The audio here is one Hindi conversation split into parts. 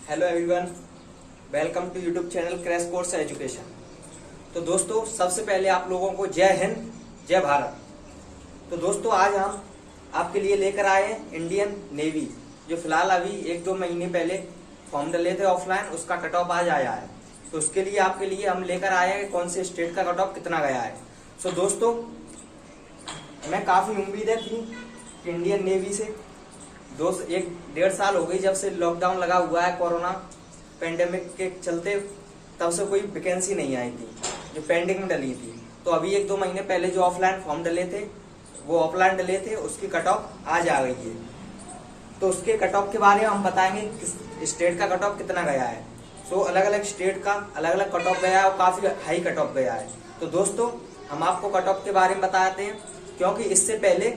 Hello everyone, welcome to YouTube channel crash course education. तो दोस्तों, सबसे पहले आप लोगों को जय हिंद, जय भारत। तो दोस्तों, आज हम आपके लिए लेकर आए हैं इंडियन नेवी, जो फिलहाल अभी 1-2 महीने पहले फॉर्म डले थे ऑफलाइन, उसका कट ऑफ आज आया है। तो उसके लिए आपके लिए हम लेकर आए हैं कौन से स्टेट का कट ऑफ कितना गया है। सो दोस्तों, मैं काफी उम्मीदें थी कि इंडियन नेवी से 1-1.5 साल हो गई जब से लॉकडाउन लगा हुआ है कोरोना पेंडेमिक के चलते, तब से कोई वैकेंसी नहीं आई थी जो पेंडिंग में डली थी। तो अभी 1-2 महीने पहले जो ऑफलाइन फॉर्म डले थे, वो ऑफलाइन डले थे, उसकी कट ऑफ आज आ गई है। तो उसके कट ऑफ के बारे में हम बताएंगे किस स्टेट का कट ऑफ कितना गया है। सो अलग अलग स्टेट का अलग अलग कट ऑफ गया है और काफी हाई कट ऑफ गया है। तो दोस्तों, हम आपको कट ऑफ के बारे में बताते हैं, क्योंकि इससे पहले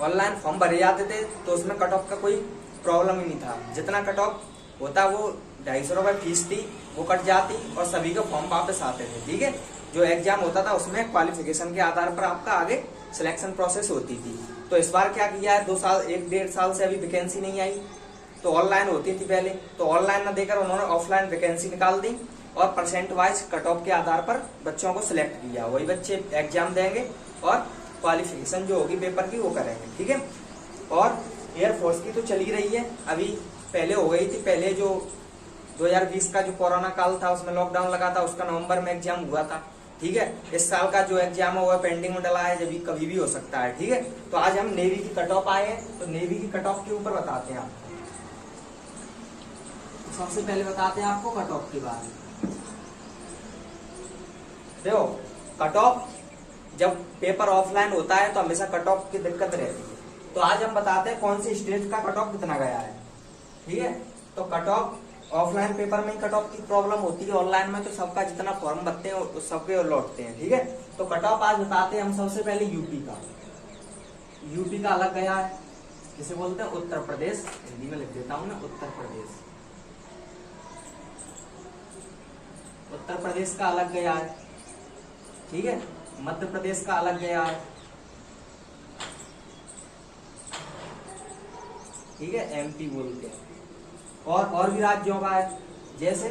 ऑनलाइन फॉर्म भरे जाते थे तो उसमें कट ऑफ का कोई प्रॉब्लम ही नहीं था। जितना कट ऑफ होता वो 250 रुपए फीस थी, वो कट जाती और सभी के फॉर्म वापस आते थे। ठीक है, जो एग्जाम होता था उसमें क्वालिफिकेशन के आधार पर आपका आगे सिलेक्शन प्रोसेस होती थी। तो इस बार क्या किया है, 1-1.5 साल से अभी वैकेंसी नहीं आई, तो ऑनलाइन होती थी पहले, तो ऑनलाइन न देकर उन्होंने ऑफलाइन वैकेंसी निकाल दी और परसेंट वाइज कट ऑफ के आधार पर बच्चों को सिलेक्ट किया। वही बच्चे एग्जाम देंगे और क्वालिफिकेशन जो होगी पेपर की वो करेंगे। ठीक है, और एयरफोर्स की तो चली रही है, अभी पहले हो गई थी। पहले जो 2020 का जो कोरोना काल था उसमें लॉकडाउन लगा था, उसका नवंबर में एग्जाम हुआ था। ठीक है, इस साल का जो एग्जाम है वो पेंडिंग में डला है, जब कभी भी हो सकता है। ठीक है, तो आज हम नेवी की कट ऑफ आए हैं, तो नेवी की कट ऑफ के ऊपर बताते हैं आपको। सबसे पहले बताते हैं आपको कट ऑफ के बारे में। देखो, कट ऑफ जब पेपर ऑफलाइन होता है तो हमेशा कट ऑफ की दिक्कत रहती है। तो आज हम बताते हैं कौन सी स्टेट का कट ऑफ कितना गया है। ठीक है, तो कट ऑफ ऑफलाइन पेपर में कट ऑफ की प्रॉब्लम होती है, ऑनलाइन में तो सबका जितना फॉर्म भरते हैं सबके लौटते हैं। ठीक है, तो कट ऑफ आज बताते हैं हम सबसे पहले यूपी का। यूपी का अलग गया है, जिसे बोलते हैं उत्तर प्रदेश, हिंदी में लिख देता हूं ना, उत्तर प्रदेश। उत्तर प्रदेश का अलग गया है। ठीक है, मध्य प्रदेश का अलग गया है। ठीक है, एमपी बोलते हैं। और भी राज्यों का है, जैसे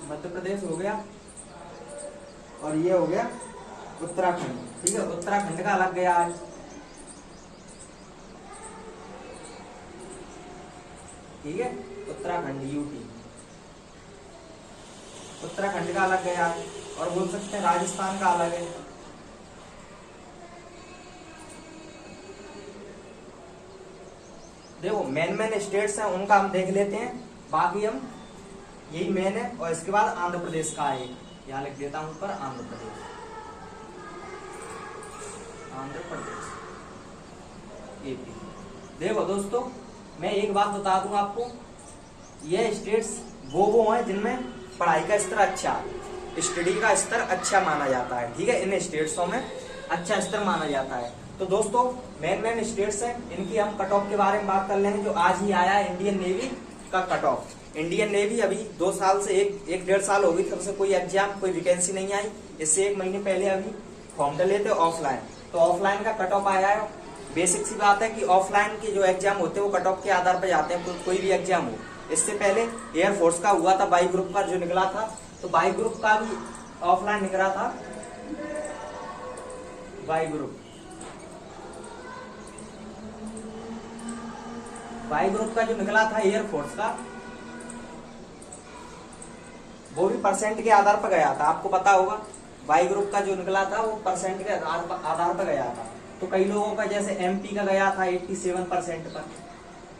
मध्य प्रदेश हो गया और ये हो गया उत्तराखंड। ठीक है, उत्तराखंड का अलग गया है। ठीक है, उत्तराखंड यूपी, उत्तराखंड का अलग गया है। और बोल सकते हैं राजस्थान का अलग है। देखो, मेन स्टेट्स हैं उनका हम देख लेते हैं, बाकी हम यही मेन है। और इसके बाद आंध्र प्रदेश का है, यहाँ लिख देता हूं ऊपर, आंध्र प्रदेश। आंध्र प्रदेश, एपी। देखो दोस्तों, मैं एक बात बता दूं आपको, ये स्टेट्स वो हैं जिनमें पढ़ाई का स्तर अच्छा है, स्टडी का स्तर अच्छा माना जाता है। ठीक है, इन स्टेट्सों में अच्छा स्तर माना जाता है। तो दोस्तों, मेन स्टेट्स हैं, इनकी हम कट ऑफ के बारे में बात कर लेंगे। जो आज ही आया है इंडियन नेवी का कट ऑफ। इंडियन नेवी अभी 2 साल से 1-1.5 साल हो गई तब से कोई एग्जाम, कोई वैकेंसी नहीं आई। इससे 1 महीने पहले अभी फॉर्म डले थे ऑफलाइन, तो ऑफलाइन का कट ऑफ आया है। बेसिक सी बात है कि ऑफलाइन के जो एग्जाम होते हैं वो कट ऑफ के आधार पर जाते हैं, कोई भी एग्जाम हो। इससे पहले एयरफोर्स का हुआ था, बाई ग्रुप का जो निकला था, तो बाई ग्रुप का भी ऑफलाइन निकला था। बाई ग्रुप का जो निकला था एयरफोर्स का, वो भी परसेंट के आधार पर गया था। आपको पता होगा, बाई ग्रुप का जो निकला था वो परसेंट के आधार पर गया था। तो कई लोगों का, जैसे एमपी का गया था 87% पर,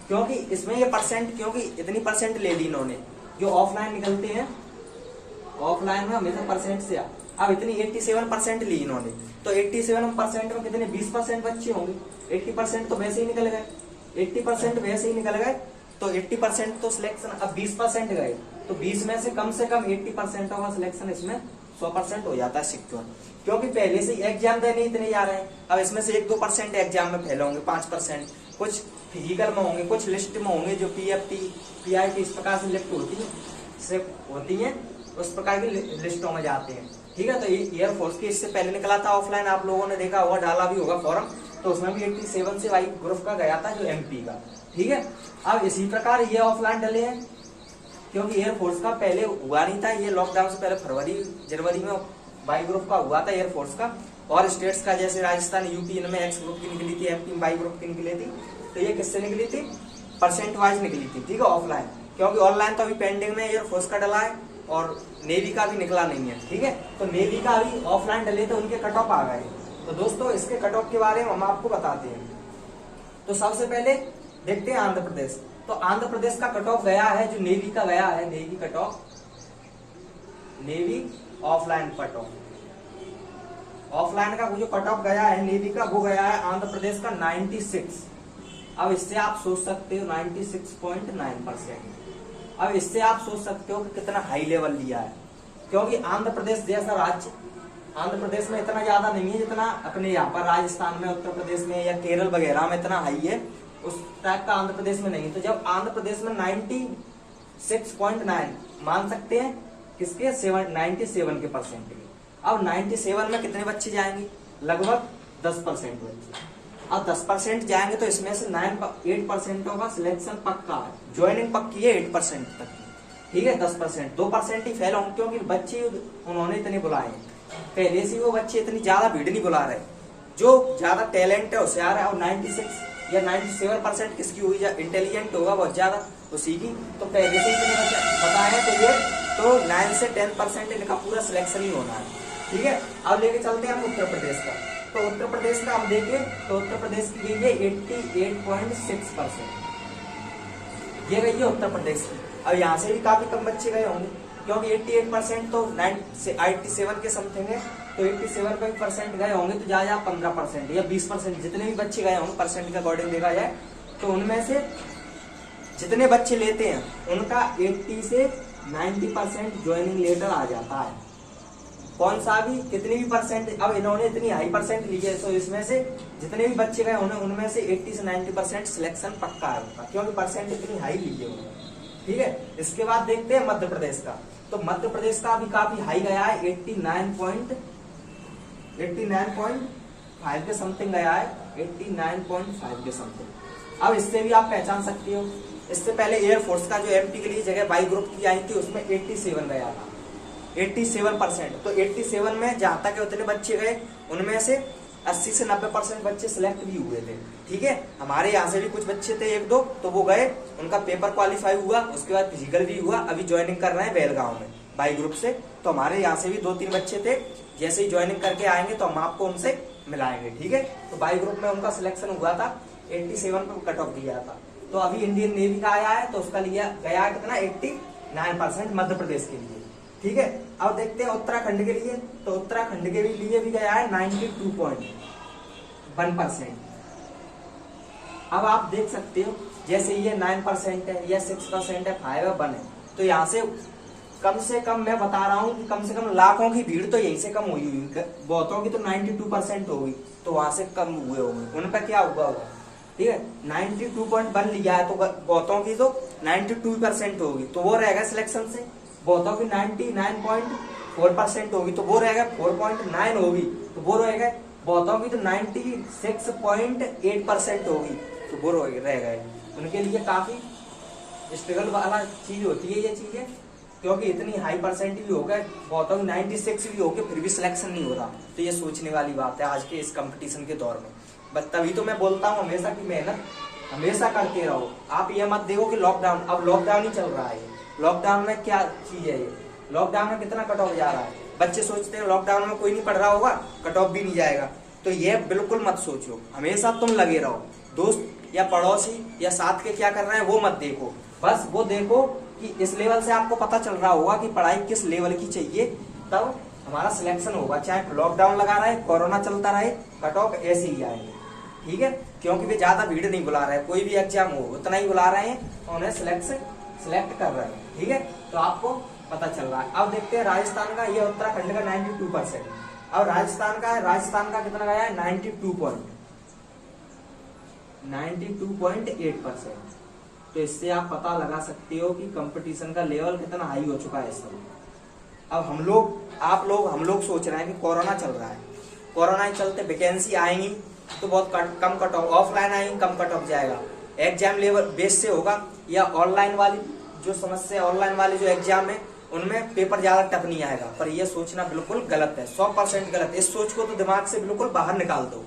क्योंकि इसमें ये परसेंट, क्योंकि इतनी परसेंट ले ली इन्होंने। जो ऑफलाइन निकलते हैं, ऑफलाइन में हमेशा परसेंट से अब इतनी 87% ली इन्होंने, तो 87% में कितने 20% बच्चे होंगे। 80% तो वैसे ही निकल गए, 80% वैसे ही निकल गए, तो 80% तो सिलेक्शन, अब 20% गए, तो 20 में से कम 80% का सिलेक्शन इसमें 100% हो जाता है सिक्योर, क्योंकि पहले से एग्जाम देने इतने जा रहे हैं। अब इसमें से 1-2% एग्जाम में फेल होंगे, 5%, कुछ फिजिकल में होंगे, कुछ लिस्ट में होंगे, जो पीएफटी, पीआईटी इस प्रकार से लिस्ट होती है, उस प्रकार की लिस्टों में जाते हैं। ठीक है, तो एयरफोर्स की इससे पहले निकला था ऑफलाइन, आप लोगों ने देखा होगा, डाला भी होगा फॉर्म, तो उसमें भी 87 से वाई ग्रुप का गया था, जो एमपी का। ठीक है। अब इसी प्रकार ये ऑफलाइन डले हैं, क्योंकि एयरफोर्स का पहले हुआ नहीं था, ये लॉकडाउन से पहले जनवरी में बाई ग्रुप का हुआ था एयरफोर्स का, और स्टेट्स का जैसे राजस्थान, यूपी, इनमें एक्स ग्रुप की निकली थी, एमपी में बाई ग्रुप की निकली थी। तो ये किससे निकली थी? परसेंट वाइज निकली थी, ठीक है, ऑफलाइन। क्योंकि ऑनलाइन तो अभी पेंडिंग में एयरफोर्स का डला है और नेवी का भी निकला नहीं है, ठीक है। तो नेवी का अभी ऑफलाइन डले तो उनके कट ऑफ आ गए। तो दोस्तों इसके कट ऑफ के बारे में हम आपको बताते हैं। तो सबसे पहले देखते हैं आंध्र प्रदेश। तो आंध्र प्रदेश का कट ऑफ गया है, जो नेवी का गया है, navy cut off, navy offline cut off, offline का जो कट ऑफ गया है नेवी का, वो गया है आंध्र प्रदेश का 96। अब इससे आप सोच सकते हो 96.9%। अब इससे आप सोच सकते हो कि कितना हाई लेवल लिया है, क्योंकि आंध्र प्रदेश जैसा राज्य आंध्र प्रदेश में इतना ज्यादा नहीं है जितना अपने यहाँ पर राजस्थान में, उत्तर प्रदेश में या केरल वगैरह में इतना हाई है, उस टाइप का आंध्र प्रदेश में नहीं है। तो जब आंध्र प्रदेश में 96.9 मान सकते हैं किसके, 97 के परसेंट के। अब 97 में कितने बच्चे जाएंगे? लगभग 10% बच्चे। अब 10% जाएंगे तो इसमें से 8% का सिलेक्शन पक्का है, ज्वाइनिंग पक्की है 8% तक की, ठीक है। 10%, 2% ही फेल होंगे, क्योंकि बच्चे उन्होंने इतने बुलाए हैं पहले से, वो बच्चे इतनी ज्यादा भीड़ नहीं बुला रहे, जो ज्यादा टैलेंट है होशियार है। और 96 या 97% किसकी हुई, इंटेलिजेंट होगा बहुत ज्यादा उसी की, तो पहले से इतने बताए तो ये तो 9 से 10% इनका पूरा सिलेक्शन ही होना है, ठीक है। अब लेके चलते हैं हम उत्तर प्रदेश का। तो उत्तर प्रदेश का हम देखें तो उत्तर प्रदेश की गई है 88.6%, ये गई है उत्तर प्रदेश की। अब यहाँ से भी काफी कम बच्चे गए होंगे, क्योंकि 88% तो 87 के समथिंग है, तो 87% गए होंगे, तो जा 15% या 20% जितने भी बच्चे गए होंगे परसेंट के अकॉर्डिंग देखा जाए, तो उनमें से जितने बच्चे लेते हैं उनका 80 से 90% ज्वाइनिंग लेटर आ जाता है। कौन सा भी कितने भी परसेंट, अब इन्होंने इतनी हाई परसेंट ली है, तो इसमें से जितने भी बच्चे गए उनमें से 80 से 90% सिलेक्शन पक्का है उनका, क्योंकि परसेंट इतनी हाई ली है उन्होंने, ठीक है। इसके बाद देखते हैं मध्य प्रदेश का। तो मध्य प्रदेश का भी काफी हाई गया है, 89.5 के समथिंग गया है, 89.5 के समथिंग। अब इससे भी आप पहचान सकते हो, इससे पहले एयरफोर्स का जो एमपी के लिए जगह बाई ग्रुप की आई थी उसमें 87 गया था, 87%। तो 87 में जहां तक उतने बच्चे गए उनमें से 80 से 90% बच्चे सिलेक्ट भी हुए थे, ठीक है। हमारे यहाँ से भी कुछ बच्चे थे 1-2, तो वो गए, उनका पेपर क्वालिफाई हुआ, उसके बाद फिजिकल भी हुआ, अभी ज्वाइनिंग कर रहे हैं बेलगांव में बाई ग्रुप से। तो हमारे यहाँ से भी 2-3 बच्चे थे, जैसे ही ज्वाइनिंग करके आएंगे तो हम आपको उनसे मिलाएंगे, ठीक है। तो बाई ग्रुप में उनका सिलेक्शन हुआ था, 87 पे कट ऑफ दिया था। तो अभी इंडियन नेवी का आया है, तो उसका लिया गया है कितना, 89% मध्य प्रदेश के लिए, ठीक है। अब देखते हैं उत्तराखंड के लिए। तो उत्तराखंड के लिए भी गया है 92.1%। अब आप देख सकते हो, जैसे ये 9% है या 6% है, 5 है, 1 है, तो यहाँ से कम मैं बता रहा हूँ कि कम से कम लाखों की भीड़ तो यहीं से कम हुई हुई, बहुतों की तो 92% होगी, तो वहां से कम हुए होंगे, उन पर क्या हुआ होगा, ठीक है। 92.1 लिया है, तो बहुतों की तो 92% होगी, तो वो रहेगा सिलेक्शन से। बहुतों की 99.4% होगी, तो वो रहेगा 4.9 होगी, तो वो रहेगा। बहुतों की तो 96.8% होगी, तो वो रहेगा। उनके लिए काफी स्ट्रगल वाला चीज होती है ये चीजें, क्योंकि इतनी हाई परसेंट भी हो गए, बहुतों की 96 भी हो गए, फिर भी सिलेक्शन नहीं हो रहा। तो ये सोचने वाली बात है आज के इस कंपटीशन के दौर में। बस तभी तो मैं बोलता हूँ हमेशा की मेहनत हमेशा करते रहो। आप ये मत देखो कि लॉकडाउन, अब लॉकडाउन ही चल रहा है, लॉकडाउन में क्या चीज है ये, लॉकडाउन में कितना कट ऑफ जा रहा है। बच्चे सोचते हैं लॉकडाउन में कोई नहीं पढ़ रहा होगा, कट ऑफ भी नहीं जाएगा, तो ये बिल्कुल मत सोचो। हमेशा तुम लगे रहो, दोस्त या पड़ोसी या साथ के क्या कर रहे हैं वो मत देखो, बस वो देखो कि इस लेवल से आपको पता चल रहा होगा कि पढ़ाई किस लेवल की चाहिए, तब हमारा सिलेक्शन होगा। चाहे लॉकडाउन लगा रहे, कोरोना चलता रहे, कट ऑफ ऐसे ही आएंगे, ठीक है। क्योंकि वे ज्यादा भीड़ नहीं बुला रहे, कोई भी एग्जाम हो उतना ही बुला रहे हैं, उन्हें सिलेक्ट कर रहे हैं, ठीक है। तो आपको पता चल रहा है। अब देखते हैं राजस्थान का, ये उत्तराखंड का 92%। अब राजस्थान का है, राजस्थान का कितना गया है, 92.8%। तो इससे आप पता लगा सकते हो कि कंपटीशन का लेवल कितना हाई हो चुका है इस समय। अब हम लोग सोच रहे हैं कि कोरोना चल रहा है, कोरोना के चलते वैकेंसी आएंगी तो बहुत कम कट ऑफ, ऑफलाइन आएंगी कम कट ऑफ जाएगा, एग्जाम लेवल बेस से होगा या ऑनलाइन वाली जो समस्या, ऑनलाइन वाले जो एग्जाम है उनमें पेपर ज्यादा टफ नहीं आएगा। पर यह सोचना बिल्कुल गलत है, 100% गलत। इस सोच को तो दिमाग से बिल्कुल बाहर निकाल दो,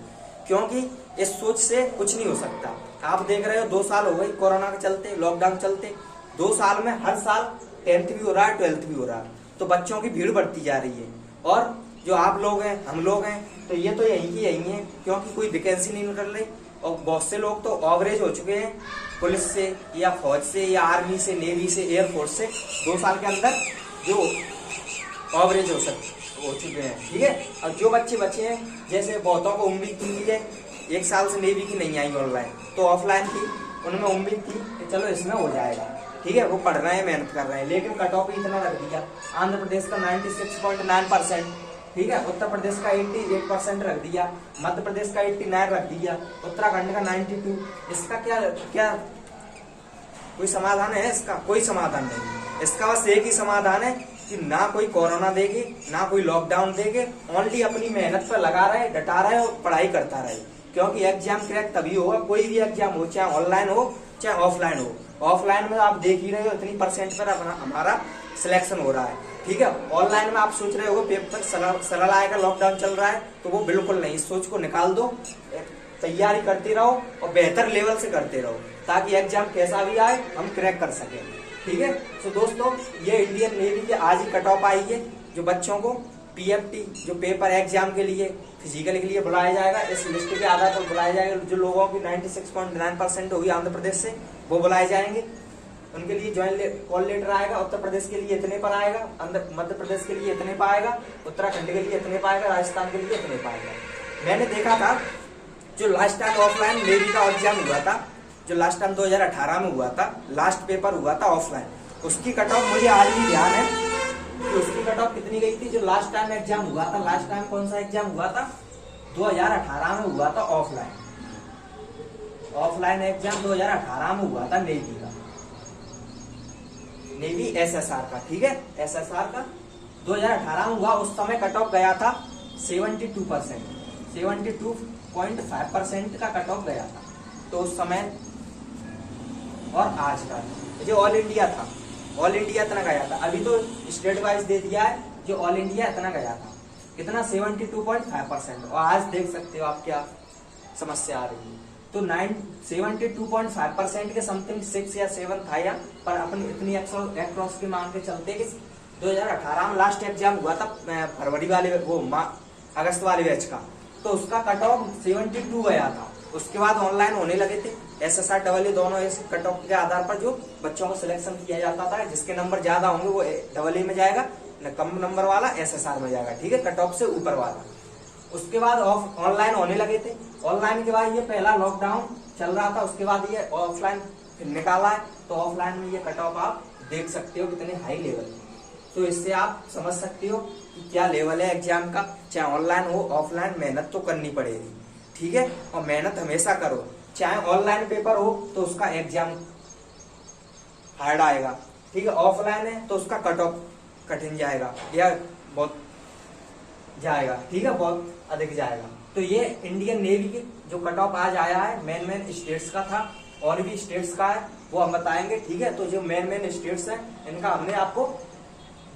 क्योंकि इस सोच से कुछ नहीं हो सकता। आप देख रहे हो 2 साल हो गई कोरोना के चलते, लॉकडाउन चलते, 2 साल में हर साल 10th भी हो रहा है, 12th भी हो रहा है, तो बच्चों की भीड़ बढ़ती जा रही है। और जो आप लोग हैं, हम लोग हैं, तो ये तो यही की यही है, क्योंकि कोई वैकेंसी नहीं निकल रही। और बहुत से लोग तो एवरेज हो चुके हैं पुलिस से या फौज से या आर्मी से, नेवी से, एयरफोर्स से 2 साल के अंदर जो एवरेज हो चुके हैं, ठीक है। और जो बच्चे बचे हैं, जैसे बहुतों को उम्मीद थी है 1 साल से नेवी की नहीं आई ऑनलाइन, तो ऑफलाइन थी, उनमें उम्मीद थी कि चलो इसमें हो जाएगा, ठीक है, वो पढ़ रहे हैं, मेहनत कर रहे हैं, लेकिन कट ऑफ इतना रख दिया। आंध्र प्रदेश का 96.9%, ठीक है, उत्तर प्रदेश का 88% रख दिया, मध्य प्रदेश का 89 रख दिया, उत्तराखंड का 92। इसका क्या कोई समाधान है? इसका कोई समाधान नहीं। इसका बस एक ही समाधान है कि ना कोई कोरोना देगे, ना कोई लॉकडाउन देगे, ओनली अपनी मेहनत पर लगा रहे, डटा रहे और पढ़ाई करता रहे, क्योंकि एग्जाम क्रैक तभी होगा, कोई भी एग्जाम हो, चाहे ऑनलाइन हो चाहे ऑफलाइन हो। ऑफलाइन में आप देख ही रहे हो इतनी परसेंट पर हमारा सिलेक्शन हो रहा है, ठीक है। ऑनलाइन में आप सोच रहे हो पेपर सरल आएगा, लॉकडाउन चल रहा है, तो वो बिल्कुल नहीं। इस सोच को निकाल दो, तैयारी करते रहो और बेहतर लेवल से करते रहो, ताकि एग्जाम कैसा भी आए हम क्रैक कर सके, ठीक है। तो दोस्तों, ये इंडियन नेवी के आज ही कट ऑफ आई है, जो बच्चों को PFT जो पेपर एग्जाम के लिए फिजिकल के लिए बुलाया जाएगा, इस लिस्ट के आधार पर बुलाया जाएगा। जो लोगों की 96.9% होगी आंध्र प्रदेश से, वो बुलाए जाएंगे, उनके लिए ज्वाइन कॉल लेटर आएगा। उत्तर प्रदेश के लिए इतने पर आएगा, मध्य प्रदेश के लिए इतने पर आएगा, उत्तराखंड के लिए इतने पर आएगा, राजस्थान के लिए इतने पर आएगा। मैंने देखा था जो लास्ट टाइम ऑफलाइन नेवी का एग्जाम हुआ था, जो लास्ट टाइम 2018 में हुआ था, लास्ट पेपर हुआ था ऑफलाइन, उसकी कट ऑफ मुझे आज भी ध्यान है कि उसकी कट ऑफ कितनी गई थी। जो लास्ट टाइम एग्जाम हुआ था, लास्ट टाइम कौन सा एग्जाम हुआ था? 2018 में हुआ था ऑफलाइन एग्जाम 2018 में हुआ था नेवी का, नेवी SSR का, ठीक है, SSR का 2018 में हुआ। उस समय कट ऑफ गया था 72%, 72.5% का कट ऑफ गया था। तो उस समय और आज का जो ऑल इंडिया था, ऑल इंडिया इतना गया था। अभी तो स्टेट वाइज दे दिया है, जो ऑल इंडिया इतना गया था, कितना 72.5%। और आज देख सकते हो आप क्या समस्या आ रही है। तो 72.5% के समथिंग 6 या 7 था, या पर अपन इतनी अक्रॉस के मान के चलते कि 2018 में लास्ट एग्जाम हुआ था फरवरी वाले वो अगस्त वाले बैच का, तो उसका कट ऑफ 72 गया था। उसके बाद ऑनलाइन होने लगे थे SSR AA दोनों कट ऑफ के आधार पर जो बच्चों को सिलेक्शन किया जाता था। जिसके नंबर ज्यादा होंगे वो AA में जाएगा, न कम नंबर वाला SSR में जाएगा, ठीक है, कट ऑफ से ऊपर वाला। उसके बाद ऑनलाइन होने लगे थे। ऑनलाइन के बाद ये पहला लॉकडाउन चल रहा था, उसके बाद ये ऑफलाइन निकाला है, तो ऑफलाइन में ये कट ऑफ आप देख सकते हो कितने हाई लेवल है। तो इससे आप समझ सकते हो कि क्या लेवल है एग्जाम का। चाहे ऑनलाइन हो ऑफलाइन, मेहनत तो करनी पड़ेगी, ठीक है, और मेहनत हमेशा करो। चाहे ऑनलाइन पेपर हो तो उसका एग्जाम हार्ड आएगा, ठीक है, ऑफलाइन है तो उसका कट ऑफ कठिन जाएगा या बहुत जाएगा, ठीक है, बहुत अधिक जाएगा। तो ये इंडियन नेवी की जो कट ऑफ आज आया है मेन स्टेट्स का था, और भी स्टेट्स का है वो हम बताएंगे, ठीक है। तो जो मेन स्टेट्स है इनका हमने आपको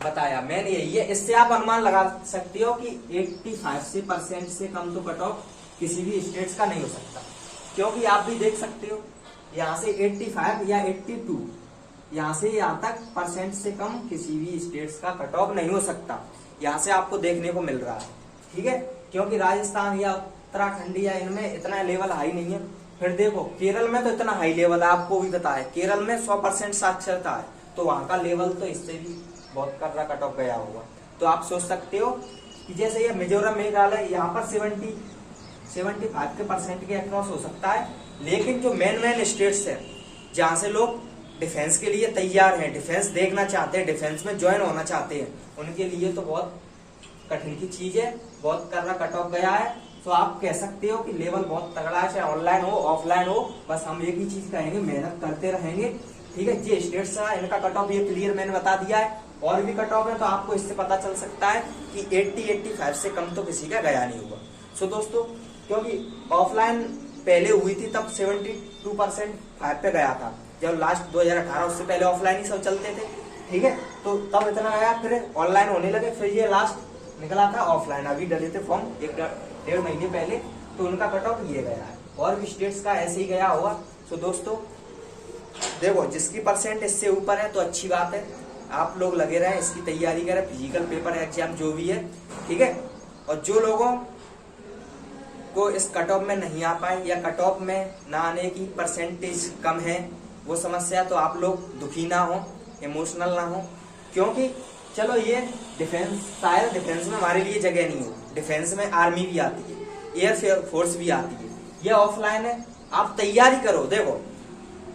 बताया, मेन यही है। इससे आप अनुमान लगा सकते हो कि 85% से कम तो कट ऑफ किसी भी स्टेट्स का नहीं हो सकता, क्योंकि आप भी देख सकते हो यहाँ से 85 या 82, यहाँ से यहाँ तक परसेंट से कम किसी भी स्टेट्स का कट ऑफ नहीं हो सकता। यहाँ से आपको देखने को मिल रहा है, ठीक है, क्योंकि राजस्थान या उत्तराखंड या इनमें इतना लेवल हाई नहीं है। फिर देखो केरल में तो इतना हाई लेवल है, आपको भी पता है, केरल में 100% साक्षरता है, तो वहां का लेवल तो इससे भी बहुत कर्रा कट ऑफ गया होगा। तो आप सोच सकते हो कि जैसे ये मिजोरम मेघालय, यहाँ पर 75% के अक्रॉस हो सकता है। लेकिन जो मेन स्टेट्स है जहाँ से लोग डिफेंस के लिए तैयार हैं, डिफेंस देखना चाहते हैं, डिफेंस में ज्वाइन होना चाहते हैं, उनके लिए तो बहुत कठिन की चीज है, बहुत कर्रा कट ऑफ गया है। तो आप कह सकते हो कि लेवल बहुत तगड़ा है, चाहे ऑनलाइन हो ऑफलाइन हो, बस हम एक ही चीज कहेंगे, मेहनत करते रहेंगे, ठीक है। ये स्टेट्स है इनका कट ऑफ ये क्लियर मैंने बता दिया है, और भी कट ऑफ है तो आपको इससे पता चल सकता है कि 80-85 से कम तो किसी का गया नहीं होगा। सो दोस्तों, क्योंकि ऑफलाइन पहले हुई थी तब 72% 5 पे गया था, जब लास्ट 2018, उससे पहले ऑफलाइन ही सब चलते थे। ठीक है, तो तब इतना गया, फिर ऑनलाइन होने लगे, फिर ये लास्ट निकला था ऑफलाइन। अभी डले थे फॉर्म 1-1.5 महीने पहले, तो उनका कट ऑफ ये गया है। और भी स्टेट्स का ऐसे ही गया होगा। तो दोस्तों देखो, जिसकी परसेंट इससे ऊपर है तो अच्छी बात है, आप लोग लगे रहे, इसकी तैयारी करें, फिजिकल पेपर एग्जाम जो भी है। ठीक है, और जो लोगों को इस कट ऑफ में नहीं आ पाए या कट ऑफ में ना आने की परसेंटेज कम है, वो समस्या, तो आप लोग दुखी ना हो, इमोशनल ना हो, क्योंकि चलो ये डिफेंस, शायद डिफेंस में हमारे लिए जगह नहीं हो, डिफेंस में आर्मी भी आती है, एयर फोर्स भी आती है, ये ऑफलाइन है, आप तैयारी करो। देखो,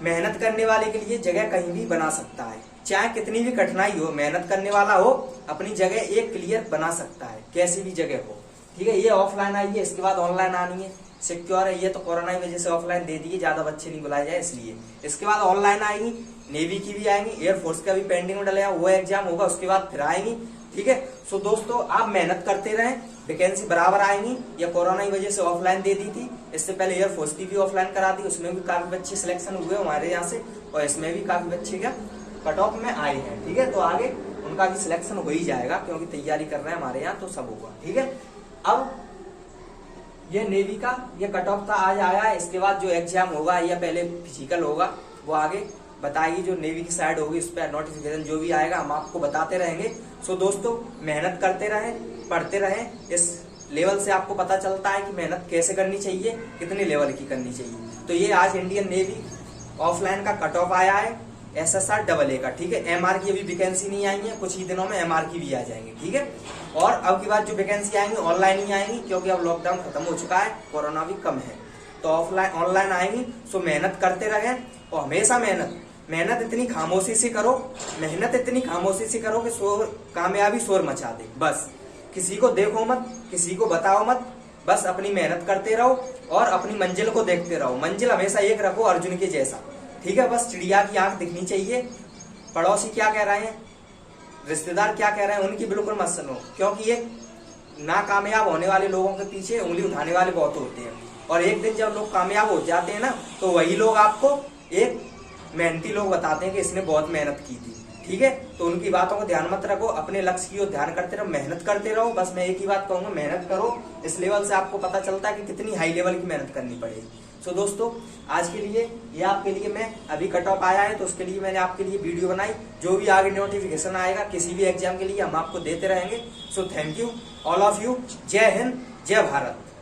मेहनत करने वाले के लिए जगह कहीं भी बना सकता है, चाहे कितनी भी कठिनाई हो, मेहनत करने वाला हो अपनी जगह एक क्लियर बना सकता है, कैसी भी जगह हो। ठीक है, ये ऑफलाइन आई है, इसके बाद ऑनलाइन आनी है, सिक्योर है। ये तो कोरोना की वजह से ऑफलाइन दे दिए, ज्यादा बच्चे नहीं बुलाए जाए इसलिए। इसके बाद ऑनलाइन आएंगी, नेवी की भी आएंगी, एयरफोर्स का भी पेंडिंग में डलेगा, वो एग्जाम होगा, उसके बाद फिर आएंगी। ठीक है, सो दोस्तों आप मेहनत करते रहें, वैकेंसी बराबर आएंगी। या कोरोना की वजह से ऑफलाइन दे दी थी, इससे पहले एयरफोर्स की भी ऑफलाइन करा दी, उसमें भी काफी बच्चे सिलेक्शन हुए हमारे यहाँ से, और इसमें भी काफी बच्चे क्या कट ऑफ में आए हैं। ठीक है, तो आगे उनका भी सिलेक्शन हो ही जाएगा, क्योंकि तैयारी कर रहे हैं हमारे यहाँ, तो सब होगा। ठीक है, अब ये नेवी का ये कट ऑफ था, आज आया है। इसके बाद जो एग्जाम होगा या पहले फिजिकल होगा वो आगे बताएगी, जो नेवी की साइड होगी, उस पर नोटिफिकेशन जो भी आएगा हम आपको बताते रहेंगे। सो दोस्तों मेहनत करते रहें, पढ़ते रहें, इस लेवल से आपको पता चलता है कि मेहनत कैसे करनी चाहिए, कितने लेवल की करनी चाहिए। तो ये आज इंडियन नेवी ऑफलाइन का कट ऑफ आया है, SSR AA का। ठीक है, MR की अभी वैकेंसी नहीं आई है, कुछ ही दिनों में MR की भी आ जाएंगे। ठीक है, और अब की बात जो वैकेंसी आएंगी ऑनलाइन ही आएंगी, क्योंकि अब लॉकडाउन खत्म हो चुका है, कोरोना भी कम है, तो ऑनलाइन आएंगी। सो मेहनत करते रहें, और हमेशा मेहनत इतनी खामोशी से करो, मेहनत इतनी खामोशी से करो कि कामयाबी शोर मचा दे। बस किसी को देखो मत, किसी को बताओ मत, बस अपनी मेहनत करते रहो और अपनी मंजिल को देखते रहो। मंजिल हमेशा एक रखो, अर्जुन के जैसा। ठीक है, बस चिड़िया की आंख दिखनी चाहिए, पड़ोसी क्या कह रहे हैं, रिश्तेदार क्या कह रहे हैं, उनकी बिल्कुल मत सुनो, क्योंकि ये नाकामयाब होने वाले लोगों के पीछे उंगली उठाने वाले बहुत होते हैं। और एक दिन जब लोग कामयाब हो जाते हैं ना, तो वही लोग आपको एक मेहनती लोग बताते हैं कि इसने बहुत मेहनत की थी। ठीक है, तो उनकी बातों को ध्यान मत रखो, अपने लक्ष्य की ओर ध्यान करते रहो, मेहनत करते रहो। बस मैं एक ही बात कहूंगा, मेहनत करो, इस लेवल से आपको पता चलता है कि कितनी हाई लेवल की मेहनत करनी पड़ेगी। सो दोस्तों आज के लिए ये आपके लिए, मैं अभी कट ऑफ आया है तो उसके लिए मैंने आपके लिए वीडियो बनाई। जो भी आगे नोटिफिकेशन आएगा किसी भी एग्जाम के लिए हम आपको देते रहेंगे। So thank you all of you. जय हिंद, जय भारत।